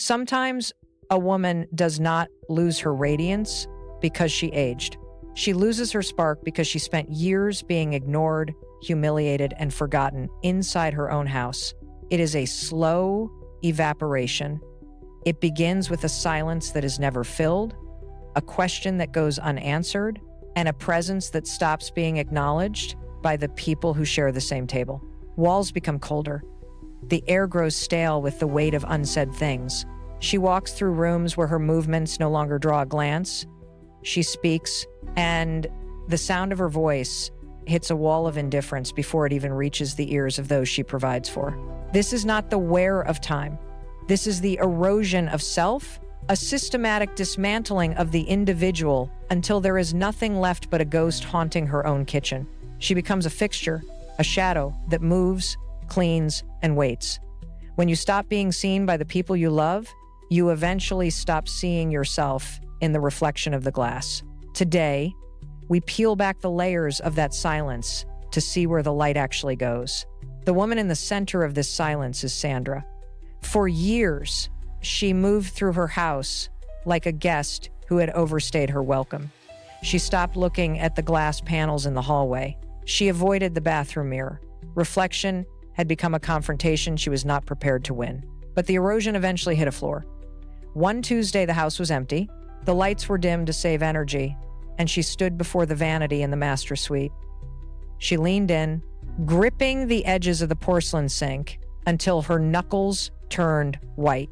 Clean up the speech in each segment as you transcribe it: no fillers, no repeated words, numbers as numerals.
Sometimes a woman does not lose her radiance because she aged. She loses her spark because she spent years being ignored, humiliated, and forgotten inside her own house. It is a slow evaporation. It begins with a silence that is never filled, a question that goes unanswered, and a presence that stops being acknowledged by the people who share the same table. Walls become colder. The air grows stale with the weight of unsaid things. She walks through rooms where her movements no longer draw a glance. She speaks, and the sound of her voice hits a wall of indifference before it even reaches the ears of those she provides for. This is not the wear of time. This is the erosion of self, a systematic dismantling of the individual until there is nothing left but a ghost haunting her own kitchen. She becomes a fixture, a shadow that moves, cleans, and waits. When you stop being seen by the people you love, you eventually stop seeing yourself in the reflection of the glass. Today, we peel back the layers of that silence to see where the light actually goes. The woman in the center of this silence is Sandra. For years, she moved through her house like a guest who had overstayed her welcome. She stopped looking at the glass panels in the hallway. She avoided the bathroom mirror. Reflection had become a confrontation she was not prepared to win. But the erosion eventually hit a floor. One Tuesday, the house was empty. The lights were dimmed to save energy, and she stood before the vanity in the master suite. She leaned in, gripping the edges of the porcelain sink until her knuckles turned white.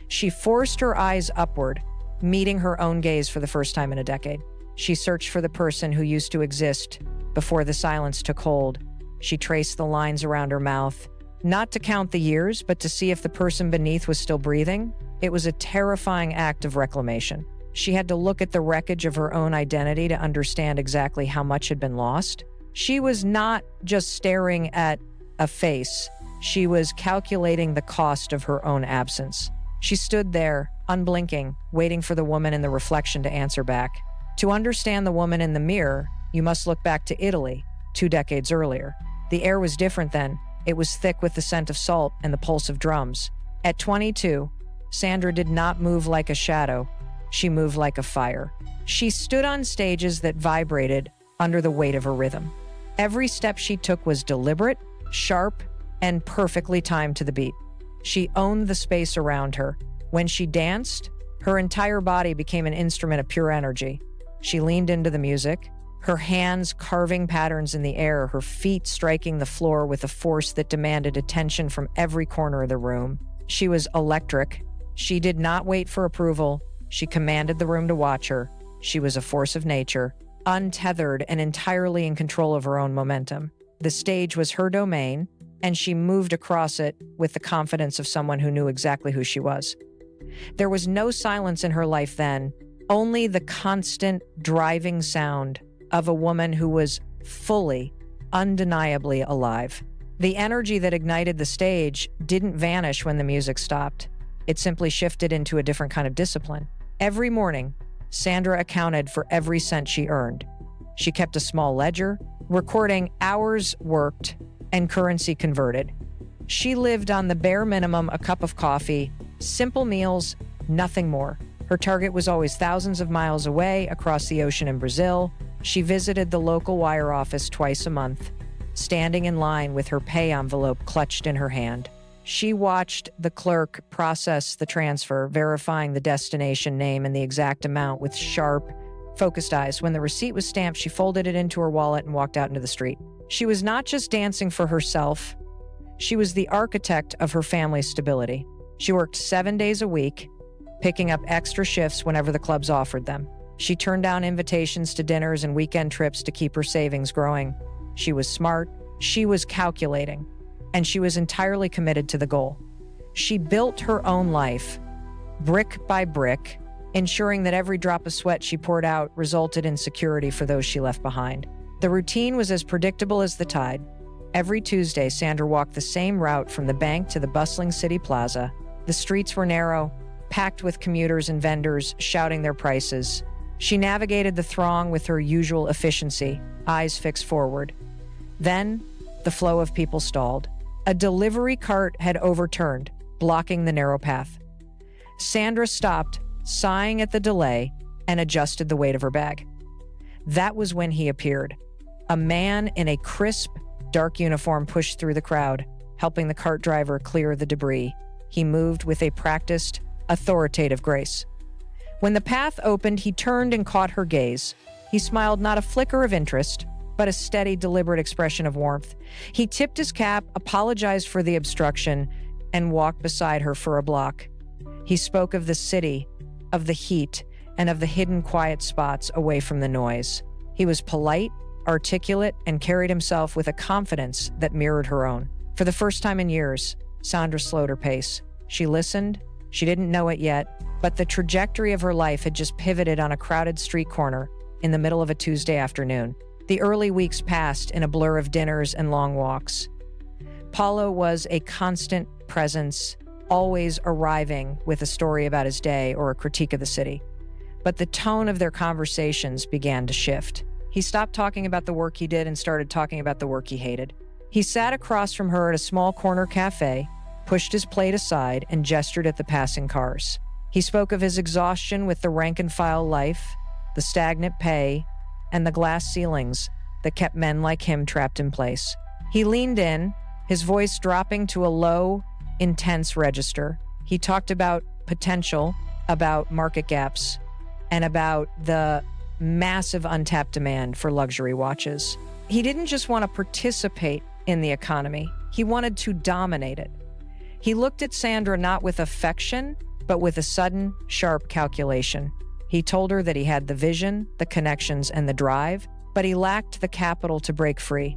She forced her eyes upward, meeting her own gaze for the first time in a decade. She searched for the person who used to exist before the silence took hold. She traced the lines around her mouth, not to count the years, but to see if the person beneath was still breathing. It was a terrifying act of reclamation. She had to look at the wreckage of her own identity to understand exactly how much had been lost. She was not just staring at a face. She was calculating the cost of her own absence. She stood there, unblinking, waiting for the woman in the reflection to answer back. To understand the woman in the mirror, you must look back to Italy, 2 decades earlier. The air was different then. It was thick with the scent of salt and the pulse of drums. At 22, Sandra did not move like a shadow. She moved like a fire. She stood on stages that vibrated under the weight of her rhythm. Every step she took was deliberate, sharp, and perfectly timed to the beat. She owned the space around her. When she danced, her entire body became an instrument of pure energy. She leaned into the music, her hands carving patterns in the air, her feet striking the floor with a force that demanded attention from every corner of the room. She was electric. She did not wait for approval. She commanded the room to watch her. She was a force of nature, untethered and entirely in control of her own momentum. The stage was her domain, and she moved across it with the confidence of someone who knew exactly who she was. There was no silence in her life then, only the constant driving sound of a woman who was fully, undeniably alive. The energy that ignited the stage didn't vanish when the music stopped. It simply shifted into a different kind of discipline. Every morning, Sandra accounted for every cent she earned. She kept a small ledger, recording hours worked and currency converted. She lived on the bare minimum, a cup of coffee, simple meals, nothing more. Her target was always thousands of miles away across the ocean in Brazil. She visited the local wire office twice a month, standing in line with her pay envelope clutched in her hand. She watched the clerk process the transfer, verifying the destination name and the exact amount with sharp, focused eyes. When the receipt was stamped, she folded it into her wallet and walked out into the street. She was not just dancing for herself. She was the architect of her family's stability. She worked 7 days a week, picking up extra shifts whenever the clubs offered them. She turned down invitations to dinners and weekend trips to keep her savings growing. She was smart, she was calculating, and she was entirely committed to the goal. She built her own life, brick by brick, ensuring that every drop of sweat she poured out resulted in security for those she left behind. The routine was as predictable as the tide. Every Tuesday, Sandra walked the same route from the bank to the bustling city plaza. The streets were narrow, packed with commuters and vendors shouting their prices. She navigated the throng with her usual efficiency, eyes fixed forward. Then, the flow of people stalled. A delivery cart had overturned, blocking the narrow path. Sandra stopped, sighing at the delay, and adjusted the weight of her bag. That was when he appeared. A man in a crisp, dark uniform pushed through the crowd, helping the cart driver clear the debris. He moved with a practiced, authoritative grace. When the path opened, he turned and caught her gaze. He smiled, not a flicker of interest, but a steady, deliberate expression of warmth. He tipped his cap, apologized for the obstruction, and walked beside her for a block. He spoke of the city, of the heat, and of the hidden quiet spots away from the noise. He was polite, articulate, and carried himself with a confidence that mirrored her own. For the first time in years, Sandra slowed her pace. She listened. She didn't know it yet, but the trajectory of her life had just pivoted on a crowded street corner in the middle of a Tuesday afternoon. The early weeks passed in a blur of dinners and long walks. Paulo was a constant presence, always arriving with a story about his day or a critique of the city. But the tone of their conversations began to shift. He stopped talking about the work he did and started talking about the work he hated. He sat across from her at a small corner cafe, pushed his plate aside, and gestured at the passing cars. He spoke of his exhaustion with the rank-and-file life, the stagnant pay, and the glass ceilings that kept men like him trapped in place. He leaned in, his voice dropping to a low, intense register. He talked about potential, about market gaps, and about the massive untapped demand for luxury watches. He didn't just want to participate in the economy, he wanted to dominate it. He looked at Sandra not with affection, but with a sudden, sharp calculation. He told her that he had the vision, the connections, and the drive, but he lacked the capital to break free.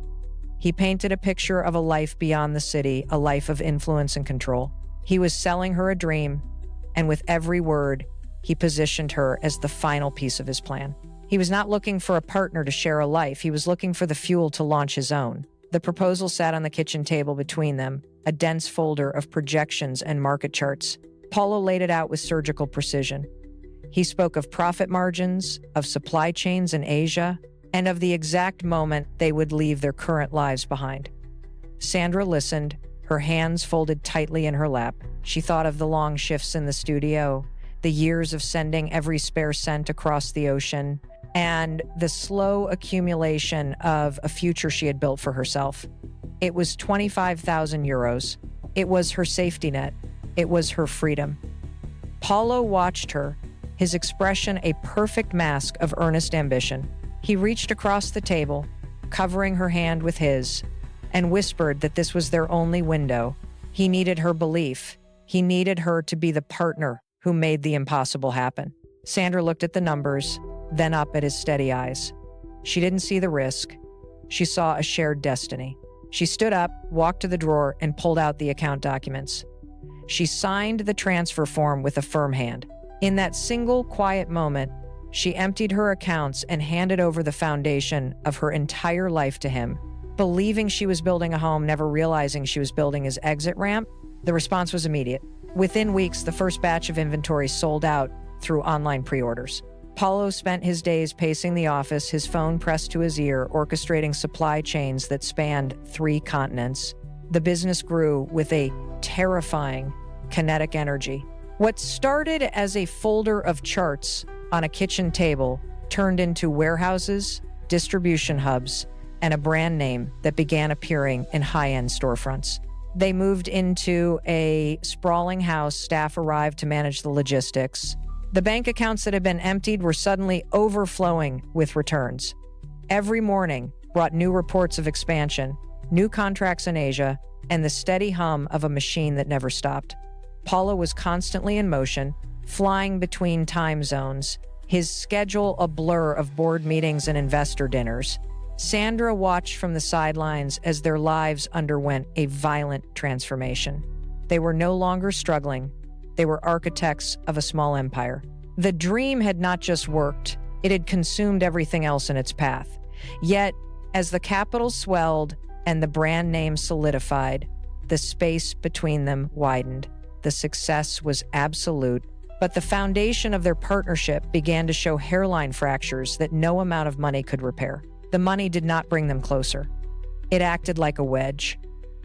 He painted a picture of a life beyond the city, a life of influence and control. He was selling her a dream, and with every word, he positioned her as the final piece of his plan. He was not looking for a partner to share a life. He was looking for the fuel to launch his own. The proposal sat on the kitchen table between them, a dense folder of projections and market charts. Paulo laid it out with surgical precision. He spoke of profit margins, of supply chains in Asia, and of the exact moment they would leave their current lives behind. Sandra listened, her hands folded tightly in her lap. She thought of the long shifts in the studio, the years of sending every spare cent across the ocean, and the slow accumulation of a future she had built for herself. It was 25,000 euros. It was her safety net. It was her freedom. Paulo watched her, his expression a perfect mask of earnest ambition. He reached across the table, covering her hand with his, and whispered that this was their only window. He needed her belief. He needed her to be the partner who made the impossible happen. Sandra looked at the numbers, then up at his steady eyes. She didn't see the risk. She saw a shared destiny. She stood up, walked to the drawer, and pulled out the account documents. She signed the transfer form with a firm hand. In that single quiet moment, she emptied her accounts and handed over the foundation of her entire life to him, believing she was building a home, never realizing she was building his exit ramp. The response was immediate. Within weeks, the first batch of inventory sold out through online pre-orders. Paulo spent his days pacing the office, his phone pressed to his ear, orchestrating supply chains that spanned 3 continents. The business grew with a terrifying, kinetic energy. What started as a folder of charts on a kitchen table turned into warehouses, distribution hubs, and a brand name that began appearing in high-end storefronts. They moved into a sprawling house. Staff arrived to manage the logistics. The bank accounts that had been emptied were suddenly overflowing with returns. Every morning brought new reports of expansion, new contracts in Asia, and the steady hum of a machine that never stopped. Paulo was constantly in motion, flying between time zones, his schedule a blur of board meetings and investor dinners. Sandra watched from the sidelines as their lives underwent a violent transformation. They were no longer struggling. They were architects of a small empire. The dream had not just worked, it had consumed everything else in its path. Yet, as the capital swelled and the brand name solidified, the space between them widened. The success was absolute, but the foundation of their partnership began to show hairline fractures that no amount of money could repair. The money did not bring them closer. It acted like a wedge.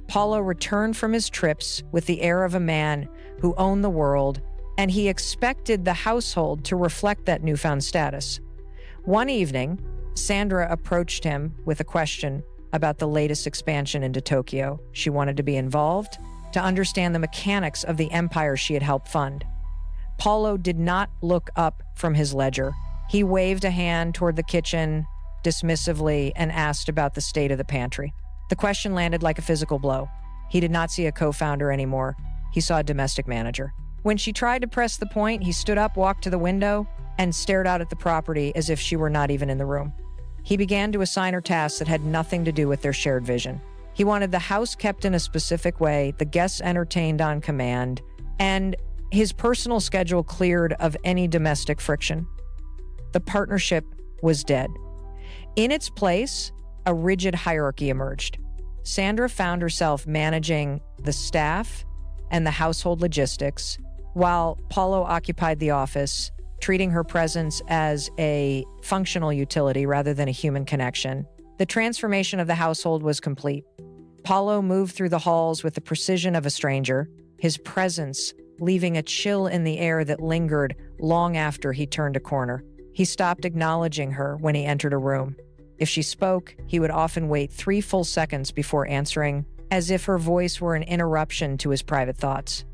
Paulo returned from his trips with the air of a man who owned the world, and he expected the household to reflect that newfound status. One evening, Sandra approached him with a question about the latest expansion into Tokyo. She wanted to be involved, to understand the mechanics of the empire she had helped fund. Paulo did not look up from his ledger. He waved a hand toward the kitchen dismissively and asked about the state of the pantry. The question landed like a physical blow. He did not see a co-founder anymore. He saw a domestic manager. When she tried to press the point, he stood up, walked to the window, and stared out at the property as if she were not even in the room. He began to assign her tasks that had nothing to do with their shared vision. He wanted the house kept in a specific way, the guests entertained on command, and his personal schedule cleared of any domestic friction. The partnership was dead. In its place, a rigid hierarchy emerged. Sandra found herself managing the staff and the household logistics, while Paulo occupied the office, treating her presence as a functional utility rather than a human connection. The transformation of the household was complete. Paulo moved through the halls with the precision of a stranger, his presence leaving a chill in the air that lingered long after he turned a corner. He stopped acknowledging her when he entered a room. If she spoke, he would often wait 3 full seconds before answering, as if her voice were an interruption to his private thoughts.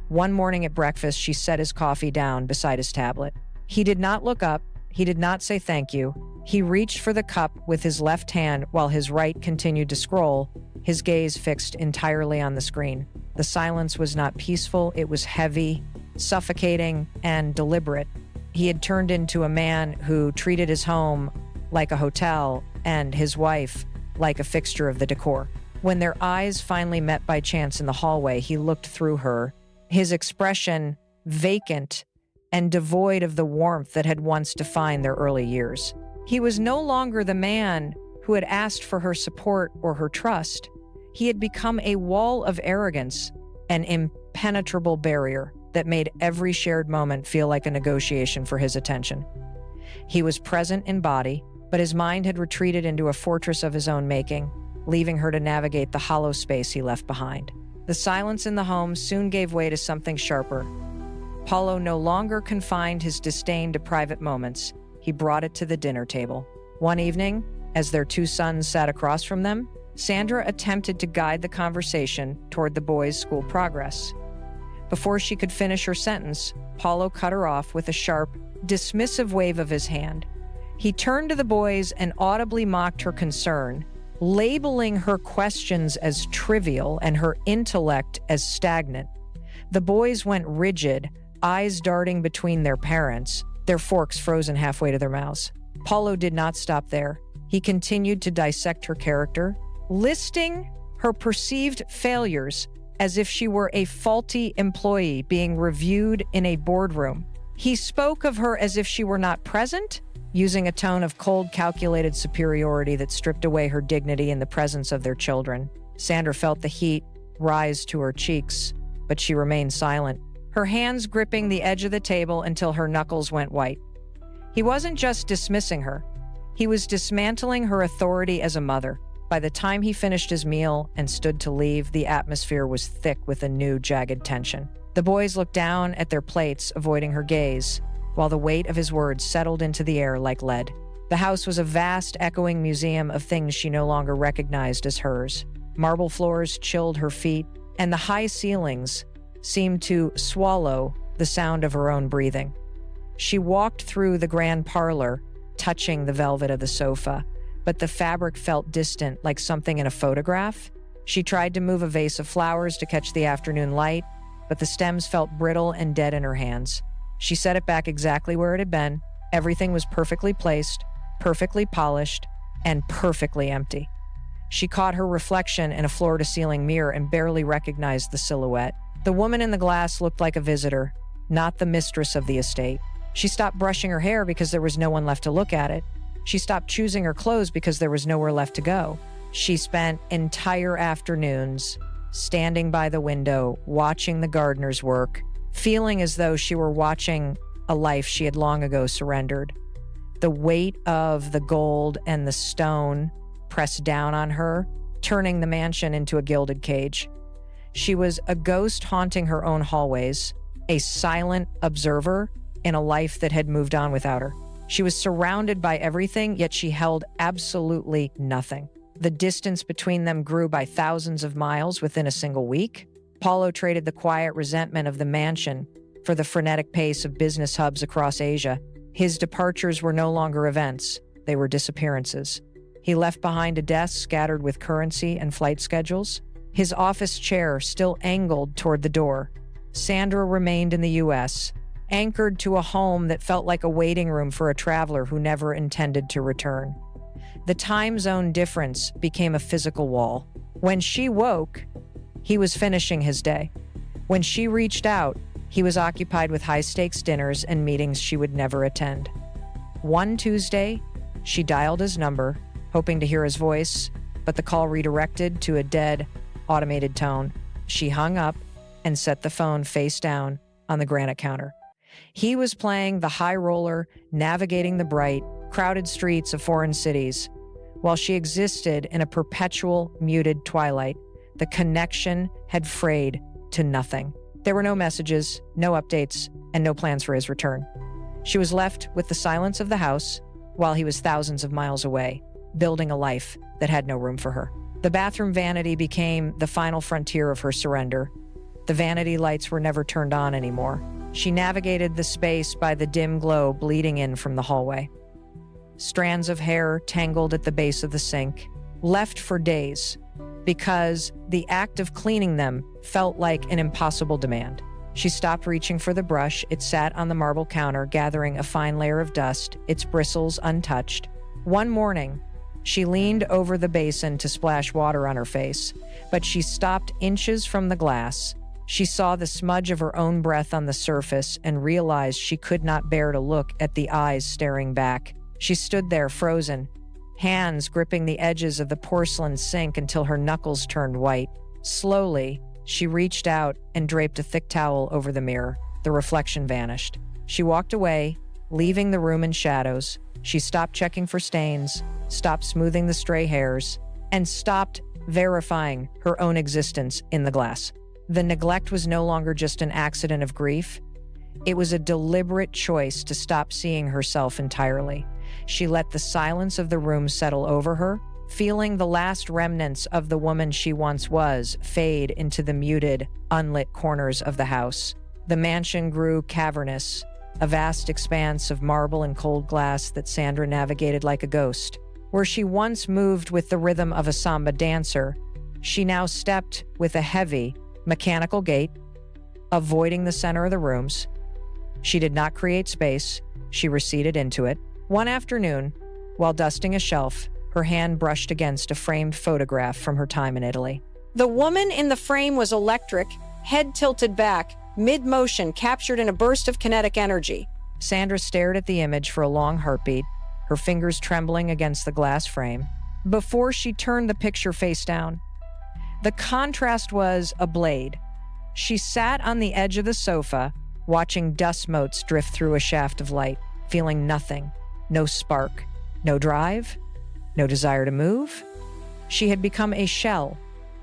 One morning at breakfast, she set his coffee down beside his tablet. He did not look up. He did not say thank you. He reached for the cup with his left hand while his right continued to scroll, his gaze fixed entirely on the screen. The silence was not peaceful. It was heavy, suffocating, and deliberate. He had turned into a man who treated his home like a hotel and his wife like a fixture of the decor. When their eyes finally met by chance in the hallway, he looked through her, his expression vacant and devoid of the warmth that had once defined their early years. He was no longer the man who had asked for her support or her trust. He had become a wall of arrogance, an impenetrable barrier that made every shared moment feel like a negotiation for his attention. He was present in body, but his mind had retreated into a fortress of his own making, leaving her to navigate the hollow space he left behind. The silence in the home soon gave way to something sharper. Paulo no longer confined his disdain to private moments. He brought it to the dinner table. One evening, as their 2 sons sat across from them, Sandra attempted to guide the conversation toward the boys' school progress. Before she could finish her sentence, Paulo cut her off with a sharp, dismissive wave of his hand. He turned to the boys and audibly mocked her concern, labeling her questions as trivial and her intellect as stagnant. The boys went rigid, eyes darting between their parents, their forks frozen halfway to their mouths. Paulo did not stop there. He continued to dissect her character, listing her perceived failures as if she were a faulty employee being reviewed in a boardroom. He spoke of her as if she were not present, using a tone of cold, calculated superiority that stripped away her dignity in the presence of their children. Sandra felt the heat rise to her cheeks, but she remained silent, her hands gripping the edge of the table until her knuckles went white. He wasn't just dismissing her. He was dismantling her authority as a mother. By the time he finished his meal and stood to leave, the atmosphere was thick with a new, jagged tension. The boys looked down at their plates, avoiding her gaze, while the weight of his words settled into the air like lead. The house was a vast, echoing museum of things she no longer recognized as hers. Marble floors chilled her feet, and the high ceilings seemed to swallow the sound of her own breathing. She walked through the grand parlor, touching the velvet of the sofa, but the fabric felt distant, like something in a photograph. She tried to move a vase of flowers to catch the afternoon light, but the stems felt brittle and dead in her hands. She set it back exactly where it had been. Everything was perfectly placed, perfectly polished, and perfectly empty. She caught her reflection in a floor-to-ceiling mirror and barely recognized the silhouette. The woman in the glass looked like a visitor, not the mistress of the estate. She stopped brushing her hair because there was no one left to look at it. She stopped choosing her clothes because there was nowhere left to go. She spent entire afternoons standing by the window, watching the gardeners work, feeling as though she were watching a life she had long ago surrendered. The weight of the gold and the stone pressed down on her, turning the mansion into a gilded cage. She was a ghost haunting her own hallways, a silent observer in a life that had moved on without her. She was surrounded by everything, yet she held absolutely nothing. The distance between them grew by thousands of miles within a single week. Paulo traded the quiet resentment of the mansion for the frenetic pace of business hubs across Asia. His departures were no longer events, they were disappearances. He left behind a desk scattered with currency and flight schedules, his office chair still angled toward the door. Sandra remained in the U.S., anchored to a home that felt like a waiting room for a traveler who never intended to return. The time zone difference became a physical wall. When she woke, he was finishing his day. When she reached out, he was occupied with high-stakes dinners and meetings she would never attend. One Tuesday, she dialed his number, hoping to hear his voice, but the call redirected to a dead, automated tone. She hung up and set the phone face down on the granite counter. He was playing the high roller, navigating the bright, crowded streets of foreign cities. While she existed in a perpetual, muted twilight, the connection had frayed to nothing. There were no messages, no updates, and no plans for his return. She was left with the silence of the house while he was thousands of miles away, building a life that had no room for her. The bathroom vanity became the final frontier of her surrender. The vanity lights were never turned on anymore. She navigated the space by the dim glow bleeding in from the hallway. Strands of hair tangled at the base of the sink, left for days, because the act of cleaning them felt like an impossible demand. She stopped reaching for the brush. It sat on the marble counter, gathering a fine layer of dust, its bristles untouched. One morning, she leaned over the basin to splash water on her face, but she stopped inches from the glass. She saw the smudge of her own breath on the surface and realized she could not bear to look at the eyes staring back. She stood there frozen, hands gripping the edges of the porcelain sink until her knuckles turned white. Slowly, she reached out and draped a thick towel over the mirror. The reflection vanished. She walked away, leaving the room in shadows. She stopped checking for stains, stopped smoothing the stray hairs, and stopped verifying her own existence in the glass. The neglect was no longer just an accident of grief. It was a deliberate choice to stop seeing herself entirely. She let the silence of the room settle over her, feeling the last remnants of the woman she once was fade into the muted, unlit corners of the house. The mansion grew cavernous, a vast expanse of marble and cold glass that Sandra navigated like a ghost. Where she once moved with the rhythm of a samba dancer, she now stepped with a heavy, mechanical gait, avoiding the center of the rooms. She did not create space, she receded into it. One afternoon, while dusting a shelf, her hand brushed against a framed photograph from her time in Italy. The woman in the frame was electric, head tilted back, mid-motion, captured in a burst of kinetic energy. Sandra stared at the image for a long heartbeat, her fingers trembling against the glass frame, before she turned the picture face down. The contrast was a blade. She sat on the edge of the sofa, watching dust motes drift through a shaft of light, feeling nothing, no spark, no drive, no desire to move. She had become a shell,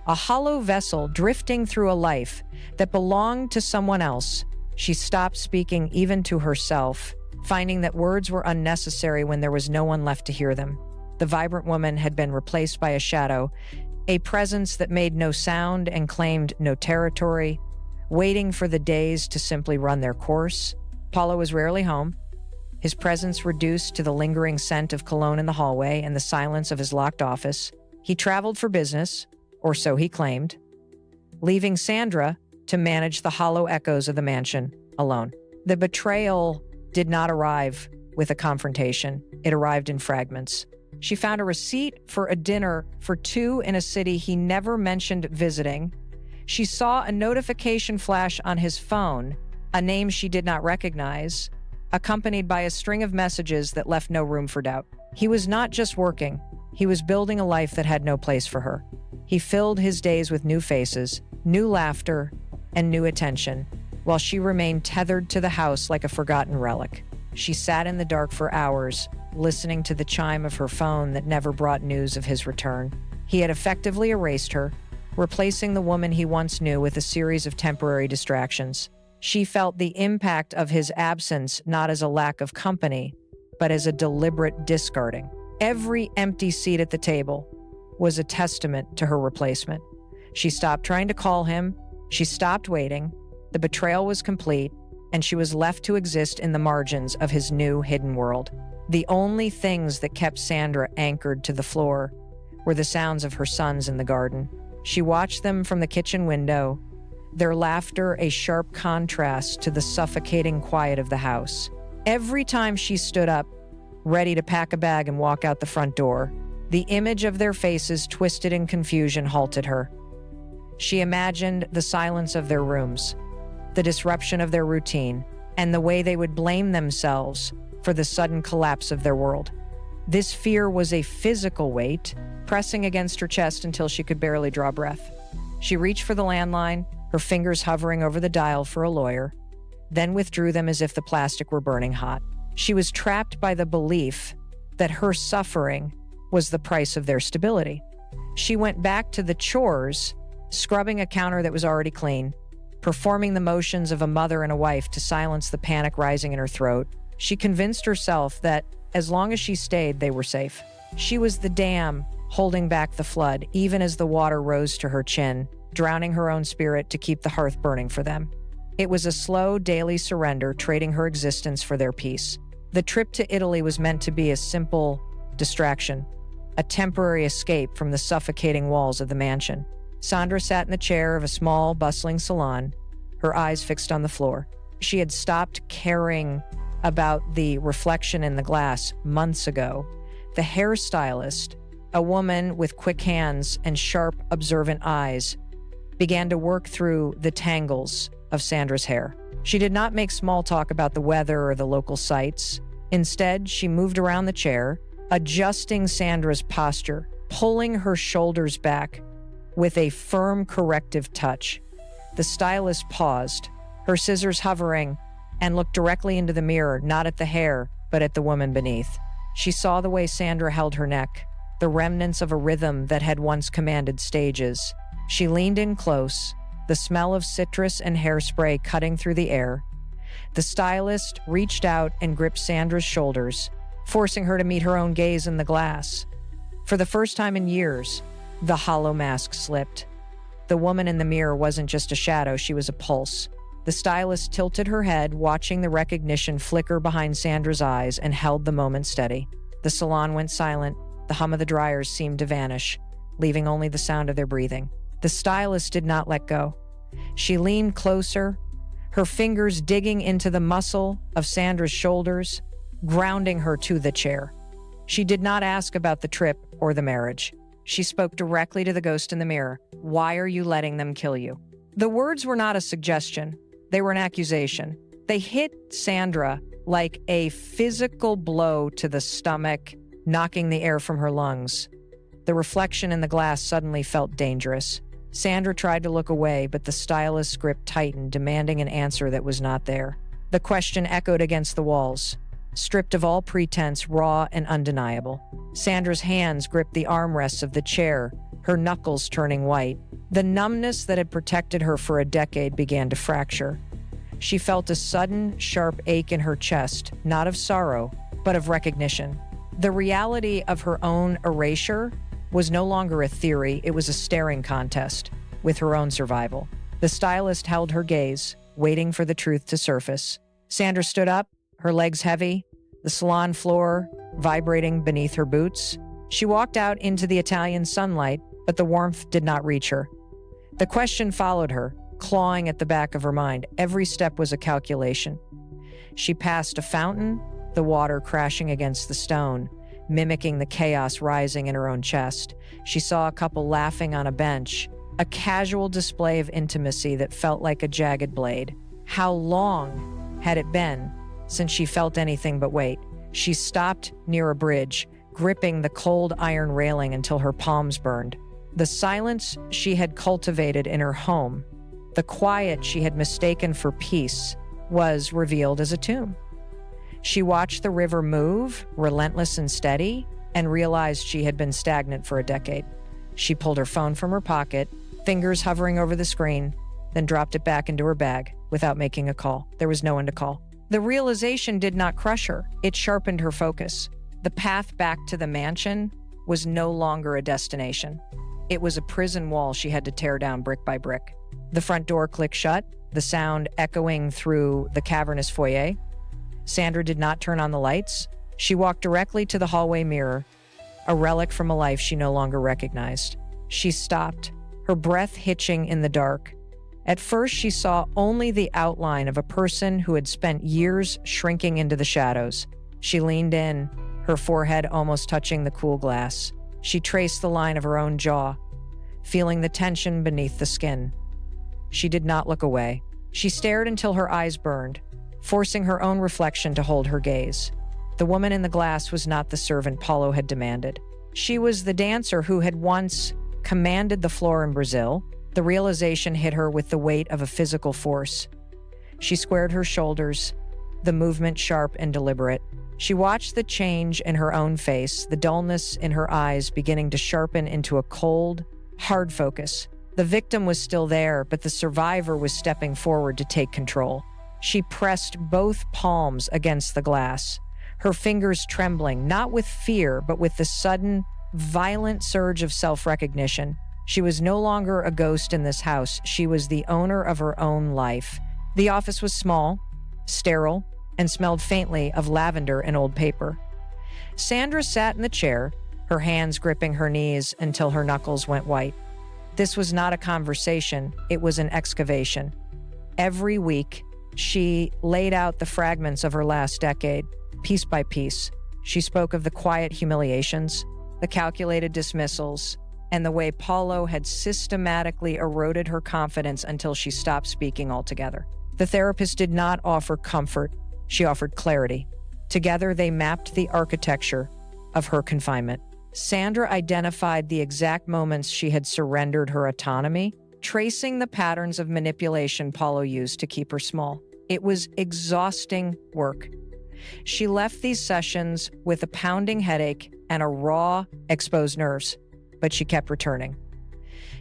a hollow vessel drifting through a life that belonged to someone else. She stopped speaking even to herself, finding that words were unnecessary when there was no one left to hear them. The vibrant woman had been replaced by a shadow, a presence that made no sound and claimed no territory, waiting for the days to simply run their course. Paulo was rarely home, his presence reduced to the lingering scent of cologne in the hallway and the silence of his locked office. He traveled for business, or so he claimed, leaving Sandra to manage the hollow echoes of the mansion alone. The betrayal did not arrive with a confrontation. It arrived in fragments. She found a receipt for a dinner for two in a city he never mentioned visiting. She saw a notification flash on his phone, a name she did not recognize, accompanied by a string of messages that left no room for doubt. He was not just working, he was building a life that had no place for her. He filled his days with new faces, new laughter, and new attention, while she remained tethered to the house like a forgotten relic. She sat in the dark for hours, listening to the chime of her phone that never brought news of his return. He had effectively erased her, replacing the woman he once knew with a series of temporary distractions. She felt the impact of his absence not as a lack of company, but as a deliberate discarding. Every empty seat at the table was a testament to her replacement. She stopped trying to call him, she stopped waiting, the betrayal was complete, and she was left to exist in the margins of his new hidden world. The only things that kept Sandra anchored to the floor were the sounds of her sons in the garden. She watched them from the kitchen window, their laughter a sharp contrast to the suffocating quiet of the house. Every time she stood up, ready to pack a bag and walk out the front door, the image of their faces twisted in confusion halted her. She imagined the silence of their rooms, the disruption of their routine, and the way they would blame themselves for the sudden collapse of their world. This fear was a physical weight, pressing against her chest until she could barely draw breath. She reached for the landline, her fingers hovering over the dial for a lawyer, then withdrew them as if the plastic were burning hot. She was trapped by the belief that her suffering was the price of their stability. She went back to the chores, scrubbing a counter that was already clean, performing the motions of a mother and a wife to silence the panic rising in her throat. She convinced herself that as long as she stayed, they were safe. She was the dam holding back the flood, even as the water rose to her chin, drowning her own spirit to keep the hearth burning for them. It was a slow, daily surrender, trading her existence for their peace. The trip to Italy was meant to be a simple distraction, a temporary escape from the suffocating walls of the mansion. Sandra sat in the chair of a small, bustling salon, her eyes fixed on the floor. She had stopped caring about the reflection in the glass months ago. The hairstylist, a woman with quick hands and sharp, observant eyes, began to work through the tangles of Sandra's hair. She did not make small talk about the weather or the local sights. Instead, she moved around the chair, adjusting Sandra's posture, pulling her shoulders back with a firm corrective touch. The stylist paused, her scissors hovering, and looked directly into the mirror, not at the hair, but at the woman beneath. She saw the way Sandra held her neck, the remnants of a rhythm that had once commanded stages. She leaned in close, the smell of citrus and hairspray cutting through the air. The stylist reached out and gripped Sandra's shoulders, forcing her to meet her own gaze in the glass. For the first time in years, the hollow mask slipped. The woman in the mirror wasn't just a shadow, she was a pulse. The stylist tilted her head, watching the recognition flicker behind Sandra's eyes, and held the moment steady. The salon went silent. The hum of the dryers seemed to vanish, leaving only the sound of their breathing. The stylist did not let go. She leaned closer, her fingers digging into the muscle of Sandra's shoulders, grounding her to the chair. She did not ask about the trip or the marriage. She spoke directly to the ghost in the mirror. "Why are you letting them kill you?" The words were not a suggestion. They were an accusation. They hit Sandra like a physical blow to the stomach, knocking the air from her lungs. The reflection in the glass suddenly felt dangerous. Sandra tried to look away, but the stylist's grip tightened, demanding an answer that was not there. The question echoed against the walls, stripped of all pretense, raw and undeniable. Sandra's hands gripped the armrests of the chair, her knuckles turning white. The numbness that had protected her for a decade began to fracture. She felt a sudden, sharp ache in her chest, not of sorrow, but of recognition. The reality of her own erasure was no longer a theory, it was a staring contest with her own survival. The stylist held her gaze, waiting for the truth to surface. Sandra stood up, her legs heavy, the salon floor vibrating beneath her boots. She walked out into the Italian sunlight, but the warmth did not reach her. The question followed her, clawing at the back of her mind. Every step was a calculation. She passed a fountain, the water crashing against the stone, mimicking the chaos rising in her own chest. She saw a couple laughing on a bench, a casual display of intimacy that felt like a jagged blade. How long had it been since she felt anything but weight? She stopped near a bridge, gripping the cold iron railing until her palms burned. The silence she had cultivated in her home, the quiet she had mistaken for peace, was revealed as a tomb. She watched the river move, relentless and steady, and realized she had been stagnant for a decade. She pulled her phone from her pocket, fingers hovering over the screen, then dropped it back into her bag without making a call. There was no one to call. The realization did not crush her. It sharpened her focus. The path back to the mansion was no longer a destination. It was a prison wall she had to tear down brick by brick. The front door clicked shut, the sound echoing through the cavernous foyer. Sandra did not turn on the lights. She walked directly to the hallway mirror, a relic from a life she no longer recognized. She stopped, her breath hitching in the dark. At first, she saw only the outline of a person who had spent years shrinking into the shadows. She leaned in, her forehead almost touching the cool glass. She traced the line of her own jaw, feeling the tension beneath the skin. She did not look away. She stared until her eyes burned, forcing her own reflection to hold her gaze. The woman in the glass was not the servant Paulo had demanded. She was the dancer who had once commanded the floor in Brazil. The realization hit her with the weight of a physical force. She squared her shoulders, the movement sharp and deliberate. She watched the change in her own face, the dullness in her eyes beginning to sharpen into a cold, hard focus. The victim was still there, but the survivor was stepping forward to take control. She pressed both palms against the glass, her fingers trembling, not with fear, but with the sudden, violent surge of self-recognition. She was no longer a ghost in this house. She was the owner of her own life. The office was small, sterile, and smelled faintly of lavender and old paper. Sandra sat in the chair, her hands gripping her knees until her knuckles went white. This was not a conversation, it was an excavation. Every week, she laid out the fragments of her last decade, piece by piece. She spoke of the quiet humiliations, the calculated dismissals, and the way Paulo had systematically eroded her confidence until she stopped speaking altogether. The therapist did not offer comfort, she offered clarity. Together, they mapped the architecture of her confinement. Sandra identified the exact moments she had surrendered her autonomy, tracing the patterns of manipulation Paulo used to keep her small. It was exhausting work. She left these sessions with a pounding headache and a raw, exposed nerves, but she kept returning.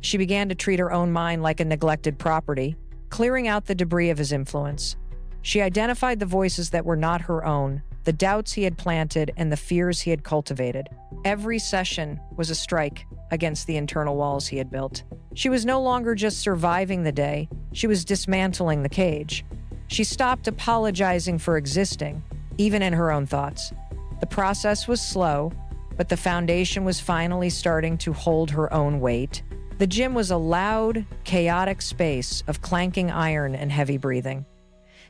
She began to treat her own mind like a neglected property, clearing out the debris of his influence. She identified the voices that were not her own, the doubts he had planted and the fears he had cultivated. Every session was a strike against the internal walls he had built. She was no longer just surviving the day, she was dismantling the cage. She stopped apologizing for existing, even in her own thoughts. The process was slow, but the foundation was finally starting to hold her own weight. The gym was a loud, chaotic space of clanking iron and heavy breathing.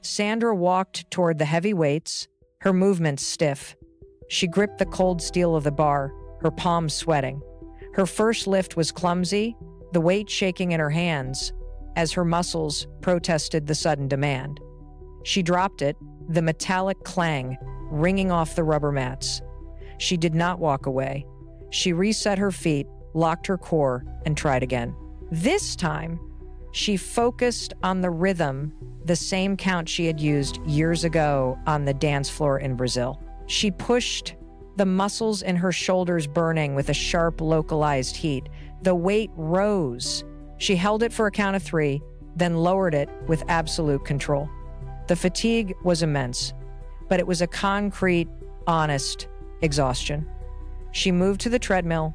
Sandra walked toward the heavy weights, her movements stiff. She gripped the cold steel of the bar, her palms sweating. Her first lift was clumsy, the weight shaking in her hands as her muscles protested the sudden demand. She dropped it, the metallic clang ringing off the rubber mats. She did not walk away. She reset her feet, locked her core, and tried again. This time, she focused on the rhythm, the same count she had used years ago on the dance floor in Brazil. She pushed, the muscles in her shoulders burning with a sharp, localized heat. The weight rose. She held it for a count of 3, then lowered it with absolute control. The fatigue was immense, but it was a concrete, honest exhaustion. She moved to the treadmill,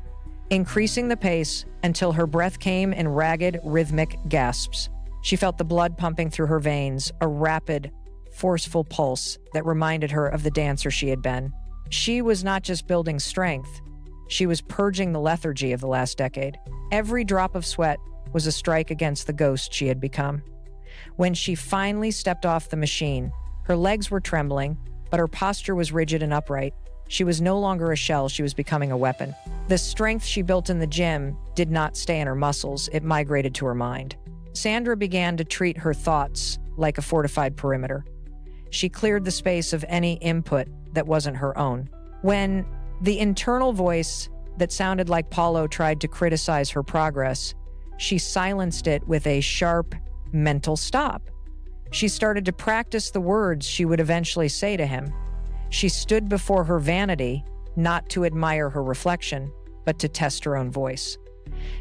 increasing the pace until her breath came in ragged, rhythmic gasps. She felt the blood pumping through her veins, a rapid, forceful pulse that reminded her of the dancer she had been. She was not just building strength, she was purging the lethargy of the last decade. Every drop of sweat was a strike against the ghost she had become. When she finally stepped off the machine, her legs were trembling, but her posture was rigid and upright. She was no longer a shell, she was becoming a weapon. The strength she built in the gym did not stay in her muscles, it migrated to her mind. Sandra began to treat her thoughts like a fortified perimeter. She cleared the space of any input that wasn't her own. When the internal voice that sounded like Paulo tried to criticize her progress, she silenced it with a sharp mental stop. She started to practice the words she would eventually say to him. She stood before her vanity, not to admire her reflection, but to test her own voice.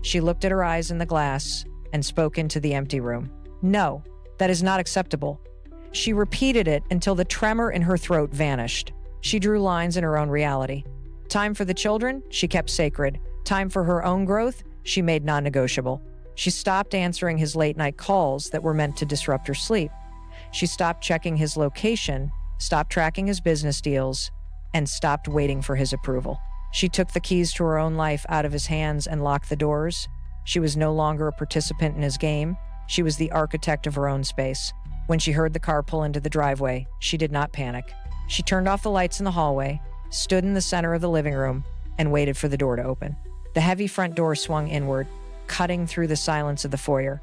She looked at her eyes in the glass and spoke into the empty room. No, that is not acceptable. She repeated it until the tremor in her throat vanished. She drew lines in her own reality. Time for the children, she kept sacred. Time for her own growth, she made non-negotiable. She stopped answering his late-night calls that were meant to disrupt her sleep. She stopped checking his location, stopped tracking his business deals, and stopped waiting for his approval. She took the keys to her own life out of his hands and locked the doors. She was no longer a participant in his game. She was the architect of her own space. When she heard the car pull into the driveway, she did not panic. She turned off the lights in the hallway, stood in the center of the living room, and waited for the door to open. The heavy front door swung inward, cutting through the silence of the foyer.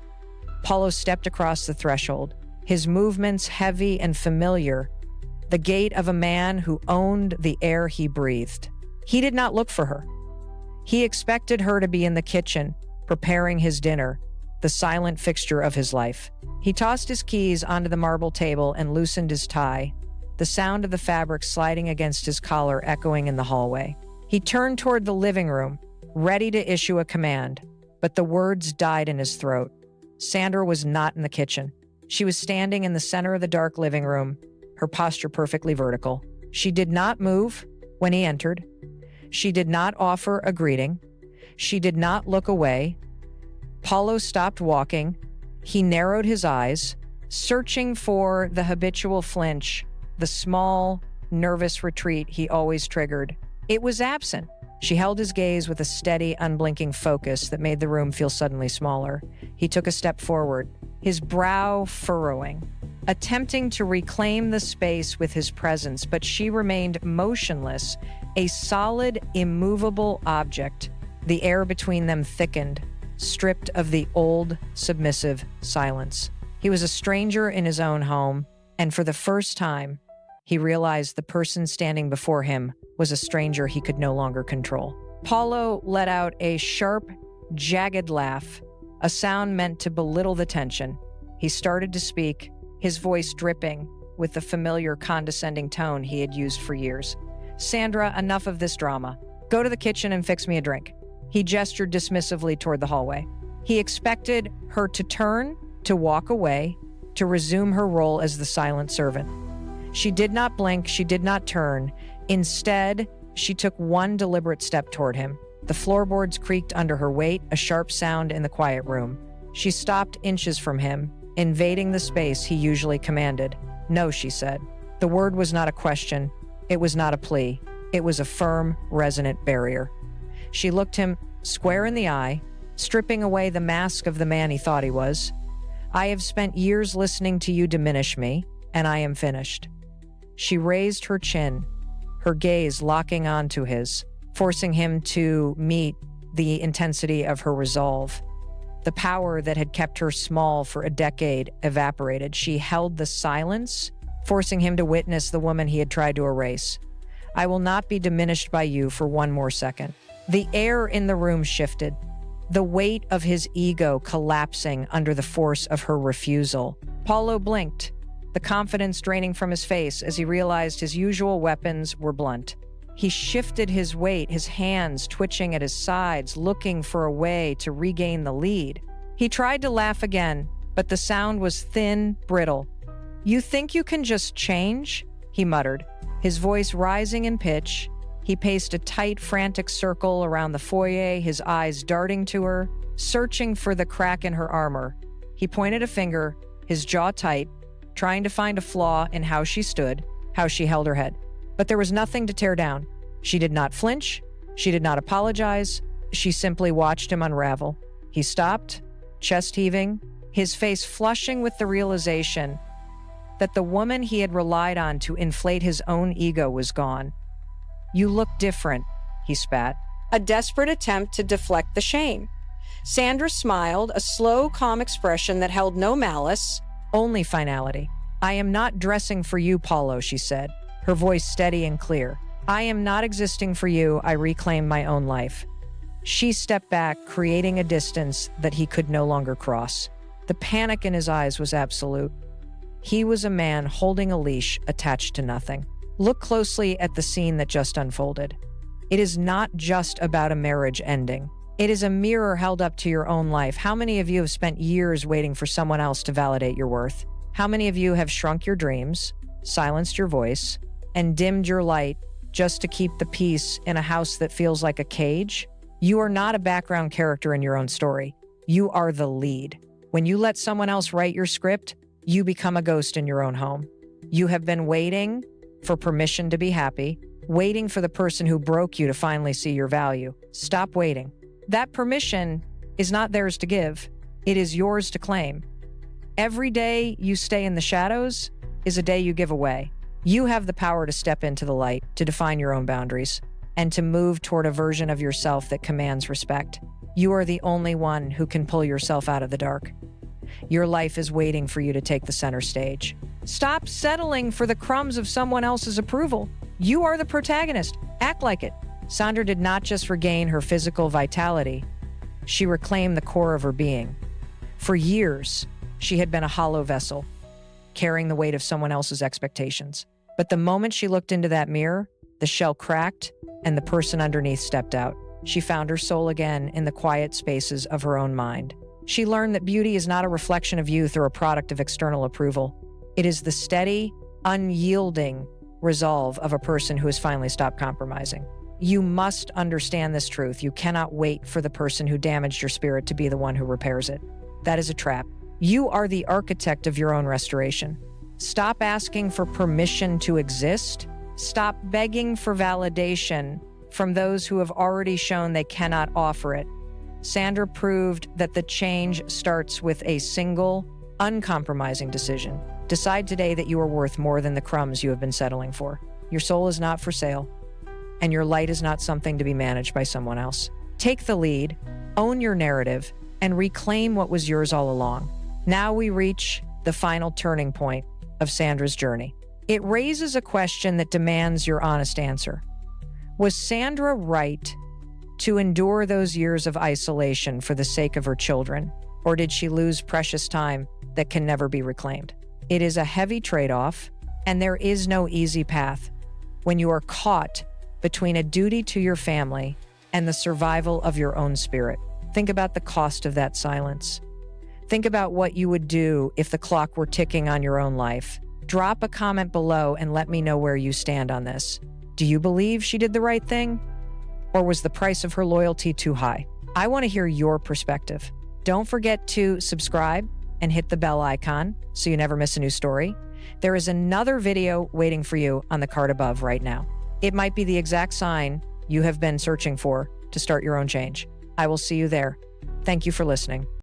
Paulo stepped across the threshold, his movements heavy and familiar, the gait of a man who owned the air he breathed. He did not look for her. He expected her to be in the kitchen, preparing his dinner, the silent fixture of his life. He tossed his keys onto the marble table and loosened his tie, the sound of the fabric sliding against his collar echoing in the hallway. He turned toward the living room, ready to issue a command, but the words died in his throat. Sandra was not in the kitchen. She was standing in the center of the dark living room, her posture perfectly vertical. She did not move when he entered. She did not offer a greeting. She did not look away. Paulo stopped walking. He narrowed his eyes, searching for the habitual flinch, the small, nervous retreat he always triggered. It was absent. She held his gaze with a steady, unblinking focus that made the room feel suddenly smaller. He took a step forward, his brow furrowing, attempting to reclaim the space with his presence, but she remained motionless, a solid, immovable object. The air between them thickened, stripped of the old, submissive silence. He was a stranger in his own home, and for the first time, he realized the person standing before him was a stranger he could no longer control. Paulo let out a sharp, jagged laugh, a sound meant to belittle the tension. He started to speak, his voice dripping with the familiar condescending tone he had used for years. "Sandra, enough of this drama. Go to the kitchen and fix me a drink." He gestured dismissively toward the hallway. He expected her to turn, to walk away, to resume her role as the silent servant. She did not blink, she did not turn. Instead, she took one deliberate step toward him. The floorboards creaked under her weight, a sharp sound in the quiet room. She stopped inches from him, invading the space he usually commanded. "No," she said. The word was not a question. It was not a plea. It was a firm, resonant barrier. She looked him square in the eye, stripping away the mask of the man he thought he was. "I have spent years listening to you diminish me, and I am finished." She raised her chin, her gaze locking onto his, forcing him to meet the intensity of her resolve. The power that had kept her small for a decade evaporated. She held the silence, forcing him to witness the woman he had tried to erase. "I will not be diminished by you for one more second." The air in the room shifted, the weight of his ego collapsing under the force of her refusal. Paulo blinked, the confidence draining from his face as he realized his usual weapons were blunt. He shifted his weight, his hands twitching at his sides, looking for a way to regain the lead. He tried to laugh again, but the sound was thin, brittle. "You think you can just change?" he muttered, his voice rising in pitch. He paced a tight, frantic circle around the foyer, his eyes darting to her, searching for the crack in her armor. He pointed a finger, his jaw tight, trying to find a flaw in how she stood, how she held her head. But there was nothing to tear down. She did not flinch. She did not apologize. She simply watched him unravel. He stopped, chest heaving, his face flushing with the realization that the woman he had relied on to inflate his own ego was gone. "You look different," he spat, a desperate attempt to deflect the shame. Sandra smiled, a slow, calm expression that held no malice, only finality. "I am not dressing for you, Paulo," she said, her voice steady and clear. "I am not existing for you. I reclaim my own life." She stepped back, creating a distance that he could no longer cross. The panic in his eyes was absolute. He was a man holding a leash attached to nothing. Look closely at the scene that just unfolded. It is not just about a marriage ending. It is a mirror held up to your own life. How many of you have spent years waiting for someone else to validate your worth? How many of you have shrunk your dreams, silenced your voice, and dimmed your light just to keep the peace in a house that feels like a cage? You are not a background character in your own story. You are the lead. When you let someone else write your script, you become a ghost in your own home. You have been waiting for permission to be happy, waiting for the person who broke you to finally see your value. Stop waiting. That permission is not theirs to give. It is yours to claim. Every day you stay in the shadows is a day you give away. You have the power to step into the light, to define your own boundaries, and to move toward a version of yourself that commands respect. You are the only one who can pull yourself out of the dark. Your life is waiting for you to take the center stage. Stop settling for the crumbs of someone else's approval. You are the protagonist. Act like it. Sandra did not just regain her physical vitality, she reclaimed the core of her being. For years, she had been a hollow vessel, carrying the weight of someone else's expectations. But the moment she looked into that mirror, the shell cracked and the person underneath stepped out. She found her soul again in the quiet spaces of her own mind. She learned that beauty is not a reflection of youth or a product of external approval. It is the steady, unyielding resolve of a person who has finally stopped compromising. You must understand this truth. You cannot wait for the person who damaged your spirit to be the one who repairs it. That is a trap. You are the architect of your own restoration. Stop asking for permission to exist. Stop begging for validation from those who have already shown they cannot offer it. Sandra proved that the change starts with a single, uncompromising decision. Decide today that you are worth more than the crumbs you have been settling for. Your soul is not for sale, and your light is not something to be managed by someone else. Take the lead, own your narrative, and reclaim what was yours all along. Now we reach the final turning point of Sandra's journey. It raises a question that demands your honest answer. Was Sandra right to endure those years of isolation for the sake of her children, or did she lose precious time that can never be reclaimed? It is a heavy trade-off, and there is no easy path when you are caught between a duty to your family and the survival of your own spirit. Think about the cost of that silence. Think about what you would do if the clock were ticking on your own life. Drop a comment below and let me know where you stand on this. Do you believe she did the right thing? Or was the price of her loyalty too high? I want to hear your perspective. Don't forget to subscribe and hit the bell icon so you never miss a new story. There is another video waiting for you on the card above right now. It might be the exact sign you have been searching for to start your own change. I will see you there. Thank you for listening.